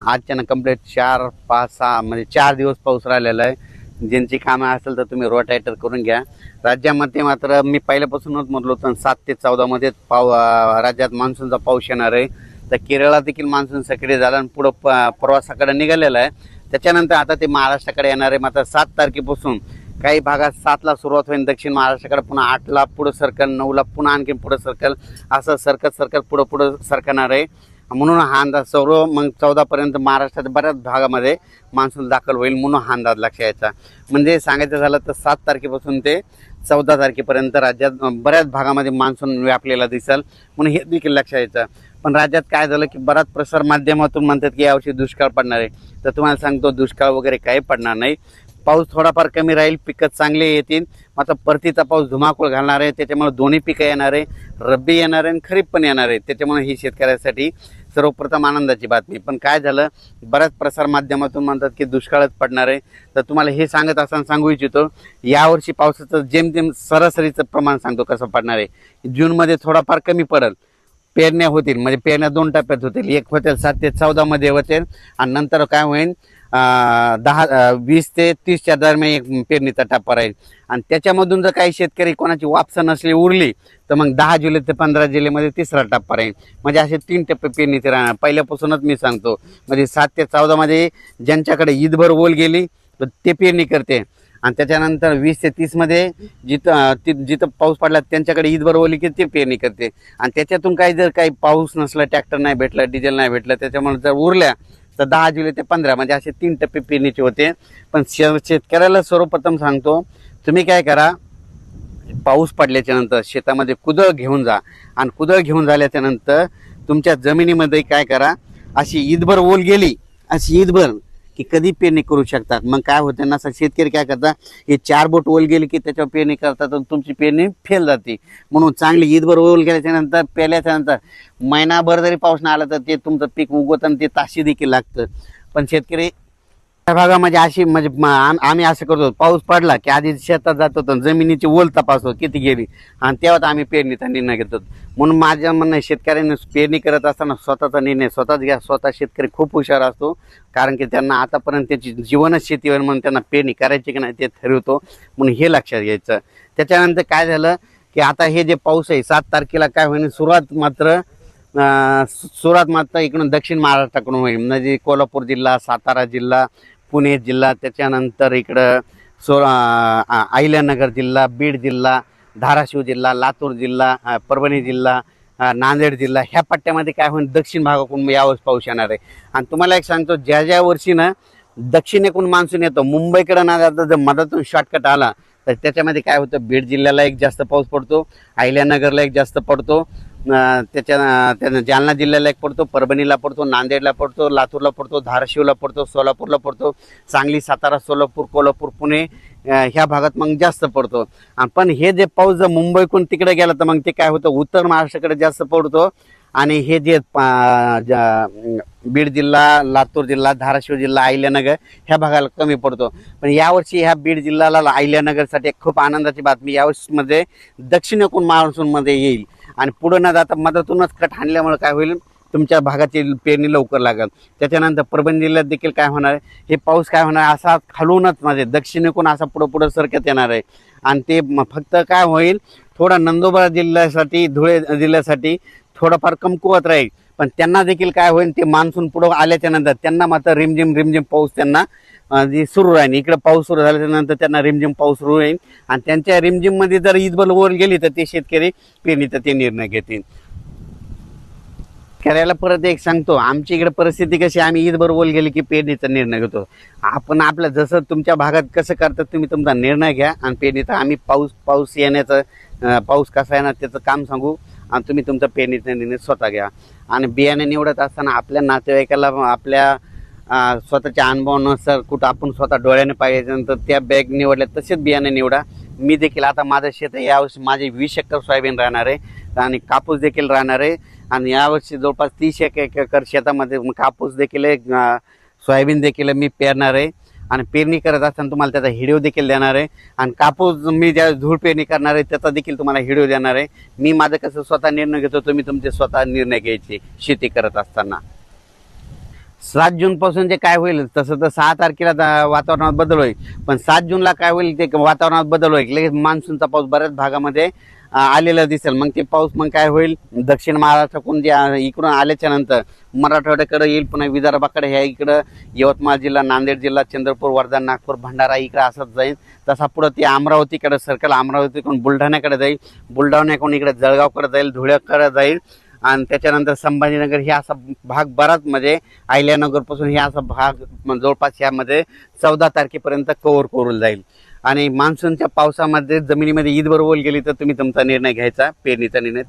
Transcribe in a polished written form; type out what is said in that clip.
आजच्यानं complete 4 5 6 म्हणजे 4 दिवस पाऊस राहिलेला आहे। ज्यांची कामं असेल तर तुम्ही रोटायटर करून घ्या। राज्यामध्ये मात्र मी पहिल्यापासूनच म्हटलो होतं 7 ते 14 मध्ये राज्यात मान्सूनचा पाऊस येणार आहे। तर केरळला देखील मान्सून सक्रिय झाला आणि पुढे प्रवासाकडे निघालेला आहे। त्याच्यानंतर आता ते महाराष्ट्राकडे येणार आहे। मात्र 7 तारखेपासून काही भागात 7 ला सुरुवात होईल, दक्षिण महाराष्ट्राकडे पुन्हा 8 ला पुढे सरकल, 9 ला पुन्हा आणखी पुढे सरकल, असं सरकत पुढे सरकणार आहे। म्हणून हा अंदाज सर्व मग 14 पर्यंत महाराष्ट्राच्या बऱ्याच भागामध्ये मान्सून दाखल होईल, म्हणून हा अंदाज लक्षात यायचा। म्हणजे सांगायचं झालं तर 7 तारखेपासून ते 14 तारखेपर्यंत राज्यात बऱ्याच भागामध्ये मान्सून व्यापलेला दिसेल, म्हणून हे देखील लक्षात यायचं। पण राज्यात काय झालं की बराच प्रसार माध्यमातून म्हणतात की यावर्षी दुष्काळ पडणार आहे। तर तुम्हाला सांगतो दुष्काळ वगैरे काही पडणार नाही। पाऊस थोडाफार कमी राहील, पिकं चांगले येतील, मात्र परतीचा पाऊस धुमाकूळ घालणार आहे। त्याच्यामुळे दोन्ही पिकं येणार आहे, रब्बी येणार आहे आणि खरीप पण येणार आहे। त्याच्यामुळे ही शेतकऱ्यासाठी सर्वप्रथम आनंदाची बातमी। पण काय झालं, बऱ्याच प्रसार माध्यमातून म्हणतात की दुष्काळच पडणार आहे। तर तुम्हाला हे सांगत असताना सांगू इच्छितो, यावर्षी पावसाचं जेमतेम सरासरीचं प्रमाण सांगतो कसं पडणार आहे। जूनमध्ये थोडाफार कमी पडेल, पेरण्या होतील, म्हणजे पेरण्या 2 टप्प्यात होतील, एक होतील 7 ते 14 मध्ये होतील आणि नंतर काय होईल 20 ते 30च्या दरम्यान एक पेरणीचा टप्पा राहील। आणि त्याच्यामधून जर काही शेतकरी कोणाची वापसा नसली उरली तर मग 10 जुलै ते 15 जुलैमध्ये तिसरा टप्पा राहील। म्हणजे असे 3 टप्पे पेरणीचे राहणार। पहिल्यापासूनच मी सांगतो, म्हणजे 7 ते 14 मध्ये ज्यांच्याकडे ईदभर ओल गेली तर ते पेरणी करते, आणि त्याच्यानंतर 20 ते 30 मध्ये जिथं पाऊस पडला त्यांच्याकडे ईदभर ओली की ते पेरणी करते। आणि त्याच्यातून काही पाऊस नसला, ट्रॅक्टर नाही भेटला, डिझेल नाही भेटलं, त्याच्यामुळे जर उरल्या तर 10 जुलै ते 15 म्हणजे असे 3 टप्पे पेरणीचे होते। पण शेतकऱ्याला सर्वप्रथम सांगतो, तुम्ही काय करा, पाऊस पडल्याच्या नंतर शेतामध्ये कुदळ घेऊन जा, आणि कुदळ घेऊन झाल्याच्या नंतर तुमच्या जमिनीमध्ये काय करा, अशी ईदभर ओल गेली, अशी ईदभर की कधी पेरणी करू शकतात। मग काय होतं ना, शेतकरी काय करतात, हे 4 बोट ओल गेली की त्याच्यावर पेरणी करतात आणि तुमची पेरणी फेल जाते। म्हणून चांगली ईदभर ओल गेल्याच्या नंतर पेरल्याच्या नंतर महिनाभर जरी पाऊस नाही आला तर ते तुमचं पीक उगवतं आणि ते ताशी देखील लागतं। पण शेतकरी त्या भागामध्ये अशी म्हणजे आम्ही असं करतो, पाऊस पडला की आधी शेतात जातो तर जमिनीची ओल तपासतो किती गेली, आणि तेव्हा आम्ही पेरणीचा निर्णय घेतो। म्हणून माझं म्हणणं आहे, शेतकऱ्यांनी पेरणी करत असताना स्वतःचा निर्णय स्वतःच घ्या। स्वतः शेतकरी खूप हुशार असतो, कारण की त्यांना आतापर्यंत त्याची जीवनच शेतीवर, म्हणून त्यांना पेरणी करायची की नाही ते ठरवतो, म्हणून हे लक्षात घ्यायचं। त्याच्यानंतर काय झालं की आता हे जे पाऊस आहे 7 तारखेला काय होईल, सुरुवात मात्र इकडून दक्षिण महाराष्ट्राकडून होईल, म्हणजे कोल्हापूर जिल्हा, सातारा जिल्हा, पुणे जिल्हा, त्याच्यानंतर इकडं अहिल्यानगर जिल्हा, बीड जिल्हा, धाराशिव जिल्हा, लातूर जिल्हा, परभणी जिल्हा, नांदेड जिल्हा, ह्या पट्ट्यामध्ये काय होईल, दक्षिण भागाकडून यावर्षी पाऊस येणार आहे। आणि तुम्हाला एक सांगतो, ज्या वर्षी ना दक्षिणेकडून मान्सून येतो, मुंबईकडे ना जाता जर मधातून शॉर्टकट आला तर त्याच्यामध्ये काय होतं, बीड जिल्ह्याला एक जास्त पाऊस पडतो, अहिल्यानगरला एक जास्त पडतो, त्यानं जालना जिल्ह्याला एक पडतो, परभणीला पडतो, नांदेडला पडतो, लातूरला पडतो, धाराशिवला पडतो, सोलापूरला पडतो, सांगली, सातारा, सोलापूर, कोल्हापूर, पुणे ह्या भागात मग जास्त पडतो। पण हे जे पाऊस जर मुंबईकडून तिकडे गेला तर मग ते काय होतं, उत्तर महाराष्ट्राकडे जास्त पडतो, आणि हे जे बीड जिल्हा, लातूर जिल्हा, धाराशिव जिल्हा, अहिल्यानगर ह्या भागाला कमी पडतो। पण यावर्षी ह्या बीड जिल्ह्याला, अहिल्यानगरसाठी खूप आनंदाची बातमी, यावर्षी मध्ये दक्षिणेकडून मान्सूनमध्ये येईल, आणि पुढे न जाता मधातूनच कट हाणल्यामुळे काय होईल, तुमच्या भागाची पेरणी लवकर लागेल। त्याच्यानंतर परभणी जिल्ह्यात देखील काय होणार आहे, हे पाऊस काय होणार, असा खालूनच म्हणजे दक्षिणेकडून असा पुढे सरकत येणार आहे, आणि ते फक्त काय होईल, थोडा नंदुरबार जिल्ह्यासाठी, धुळे जिल्ह्यासाठी थोडाफार कमकुवत राहील। पण त्यांना देखील काय होईल, ते मान्सून पुढे आल्याच्या नंतर त्यांना मात्र रिमझिम पाऊस त्यांना सुरू राहील। इकडे पाऊस सुरू झाल्याच्या नंतर त्यांना रिमझिम पाऊस सुरू होईल, आणि त्यांच्या रिमझिम मध्ये जर ईदभर वर गेली तर ते शेतकरी पेरणीचा ते निर्णय घेतील। करायला परत एक सांगतो, आमची इकडे परिस्थिती कशी, आम्ही ईदभर ओल गेली की पेरणीचा निर्णय घेतो। आपण आपल्या जसं तुमच्या भागात कसं करतात तुम्ही तुमचा निर्णय घ्या, आणि पेरणीचा आम्ही पाऊस येण्याचं, पाऊस कसा येणार त्याचं काम सांगू, आणि तुम्ही तुमचा पेरणीचा निर्णय स्वतः घ्या। आणि बियाणे निवडत असताना आपल्या नातेवाईकाला आपल्या स्वतःच्या अनुभवानुसार कुठं आपण स्वतः डोळ्याने पाहिल्यानंतर त्या बॅग निवडल्या तसेच बियाणे निवडा। मी देखील आता माझं शेत आहे, यावर्षी माझे 20 एकर सोयाबीन राहणार आहे, आणि कापूस देखील राहणार आहे, आणि यावर्षी जवळपास 30 एकर शेतामध्ये कापूस देखील आहे, सोयाबीन देखील मी पेरणार आहे। आणि पेरणी करत असताना तुम्हाला त्याचा व्हिडिओ देखील देणार आहे, आणि कापूस मी ज्या धूळ पेरणी करणार आहे त्याचा देखील तुम्हाला व्हिडिओ देणार आहे। मी माझं कसं स्वतः निर्णय घेतो, तुम्ही तुमचे स्वतः निर्णय घ्यायचे शेती करत असताना। 7 जून पासून जे काय होईल तसं तर 6 तारखेला वातावरणात बदल होईल, पण 7 जूनला काय होईल ते वातावरणात बदल होईल. लगेच मान्सूनचा पाऊस बऱ्याच भागामध्ये आलेला दिसेल. मग ते पाऊस मग काय होईल, दक्षिण महाराष्ट्राकडून जे इकडून आल्याच्या नंतर मराठवाड्याकडे येईल, पुन्हा विदर्भाकडे, ह्या इकडं यवतमाळ जिल्हा, नांदेड जिल्हा, चंद्रपूर, वर्धा, नागपूर, भंडारा इकडे असंच जाईल. तसा पुढं ते अमरावतीकडे सर्कल, अमरावतीकडून बुलढाण्याकडे जाईल, बुलढाण्याकडून इकडे जळगावकडे जाईल, धुळ्याकडे जाईल, आणि त्याच्यानंतर संभाजीनगर हे असा भाग बराच म्हणजे अहिल्यानगरपासून हे असा भाग जवळपास यामध्ये 14 तारखेपर्यंत कव्हर करून जाईल. आणि मान्सूनच्या पावसामध्ये जमिनीमध्ये ईद बरोबर गेली तर तुम्ही तुमचा निर्णय घ्यायचा, पेरणीचा निर्णय.